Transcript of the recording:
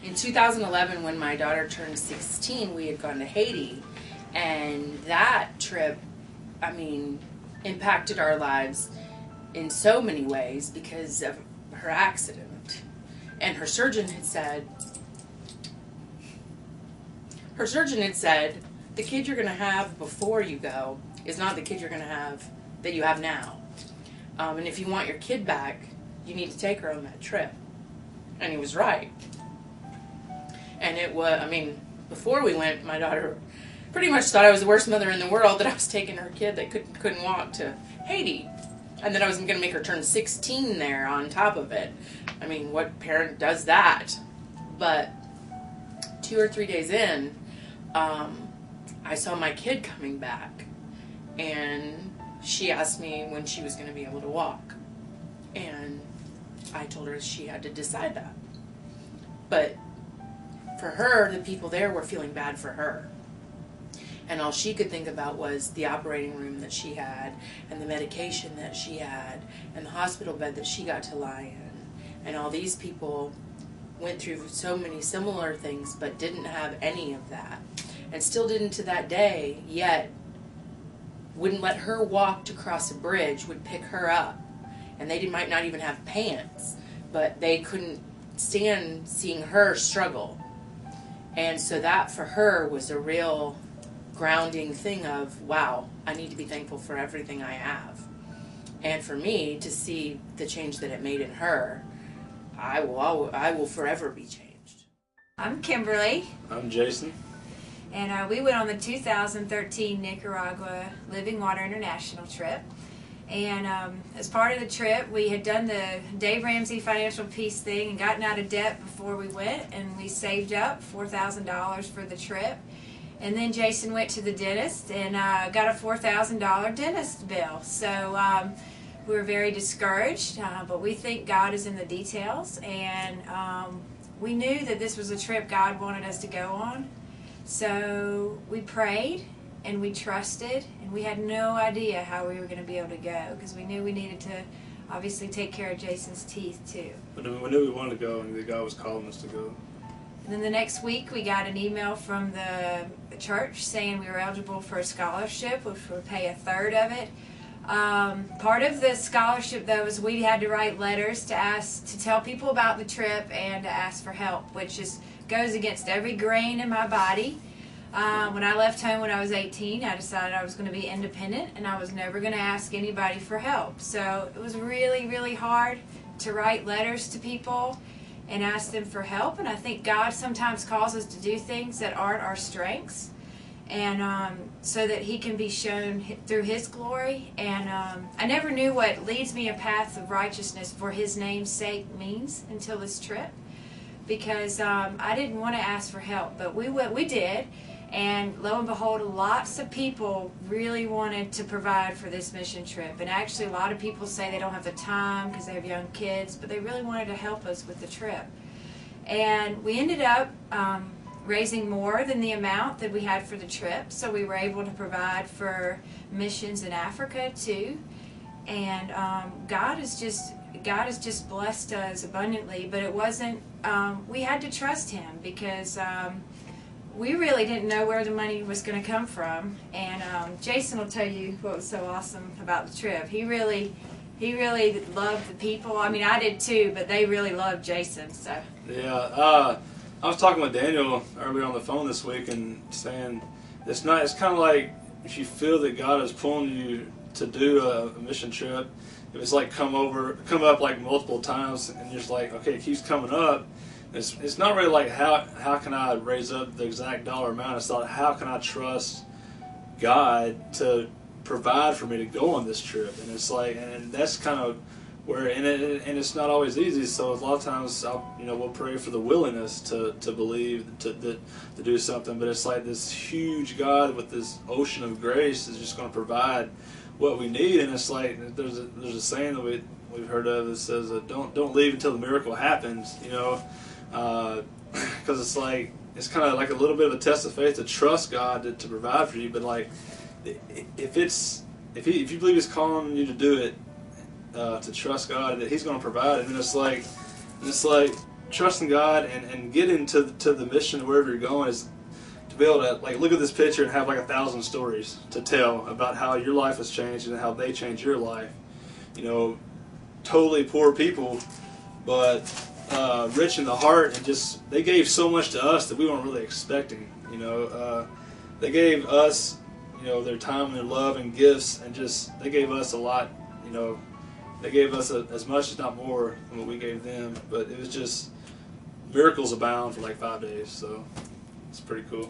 In 2011, when my daughter turned 16, we had gone to Haiti, and that trip, I mean, impacted our lives in so many ways because of her accident. And her surgeon had said, the kid you're going to have before you go is not the kid you're going to have that you have now. And if you want your kid back, you need to take her on that trip. And he was right. And it was, I mean, before we went, my daughter pretty much thought I was the worst mother in the world, that I was taking her kid that couldn't walk to Haiti. And that I was going to make her turn 16 there on top of it. I mean, what parent does that? But 2 or 3 days in, I saw my kid coming back. And she asked me when she was going to be able to walk. And I told her she had to decide that. But for her, the people there were feeling bad for her. And all she could think about was the operating room that she had, and the medication that she had, and the hospital bed that she got to lie in. And all these people went through so many similar things, but didn't have any of that. And still didn't to that day, yet wouldn't let her walk to cross a bridge, would pick her up. And they might not even have pants, but they couldn't stand seeing her struggle. And so that for her was a real grounding thing of, wow, I need to be thankful for everything I have. And for me to see the change that it made in her, I will forever be changed. I'm Kimberly. I'm Jason. And we went on the 2013 Nicaragua Living Water International trip. And as part of the trip, we had done the Dave Ramsey Financial Peace thing and gotten out of debt before we went, and we saved up $4,000 for the trip. And then Jason went to the dentist and got a $4,000 dentist bill. So we were very discouraged, but we think God is in the details. And we knew that this was a trip God wanted us to go on. So we prayed and we trusted, and we had no idea how we were going to be able to go, because we knew we needed to obviously take care of Jason's teeth too. But we knew we wanted to go, and that God was calling us to go. And then the next week we got an email from the church saying we were eligible for a scholarship, which would pay a third of it. Part of the scholarship, though, was we had to write letters to tell people about the trip and to ask for help, which just goes against every grain in my body. When I left home when I was 18, I decided I was going to be independent, and I was never going to ask anybody for help. So it was really, really hard to write letters to people and ask them for help. And I think God sometimes calls us to do things that aren't our strengths, and so that He can be shown through His glory. And I never knew what leads me a path of righteousness for His name's sake means until this trip, because I didn't want to ask for help, but we did. And lo and behold, lots of people really wanted to provide for this mission trip. And actually, a lot of people say they don't have the time because they have young kids, but they really wanted to help us with the trip. And we ended up raising more than the amount that we had for the trip, so we were able to provide for missions in Africa too. And God has just blessed us abundantly. But it wasn't. We had to trust Him, because we really didn't know where the money was going to come from. And Jason will tell you what was so awesome about the trip. He really loved the people. I mean, I did too, but they really loved Jason. So yeah, I was talking with Daniel earlier on the phone this week and saying it's kind of like if you feel that God is pulling you to do a mission trip, if it's like come up like multiple times, and you're just like, okay, it keeps coming up. It's not really like how can I raise up the exact dollar amount. It's like, how can I trust God to provide for me to go on this trip? And it's like, and that's kind of where, and it's not always easy. So a lot of times, we'll pray for the willingness to believe to do something. But it's like this huge God with this ocean of grace is just going to provide what we need. And it's like there's a saying that we've heard of that says, "Don't leave until the miracle happens." Because it's like it's kind of like a little bit of a test of faith to trust God to provide for you. But like if you believe He's calling you to do it, to trust God that He's going to provide, and then it's like trusting God and getting to the mission wherever you're going is to be able to like look at this picture and have like 1,000 stories to tell about how your life has changed and how they changed your life. You know, totally poor people, but rich in the heart, and just they gave so much to us that we weren't really expecting. You know, they gave us, you know, their time and their love and gifts, and just they gave us a lot. You know, they gave us as much, if not more, than what we gave them. But it was just miracles abound for like 5 days, so it's pretty cool.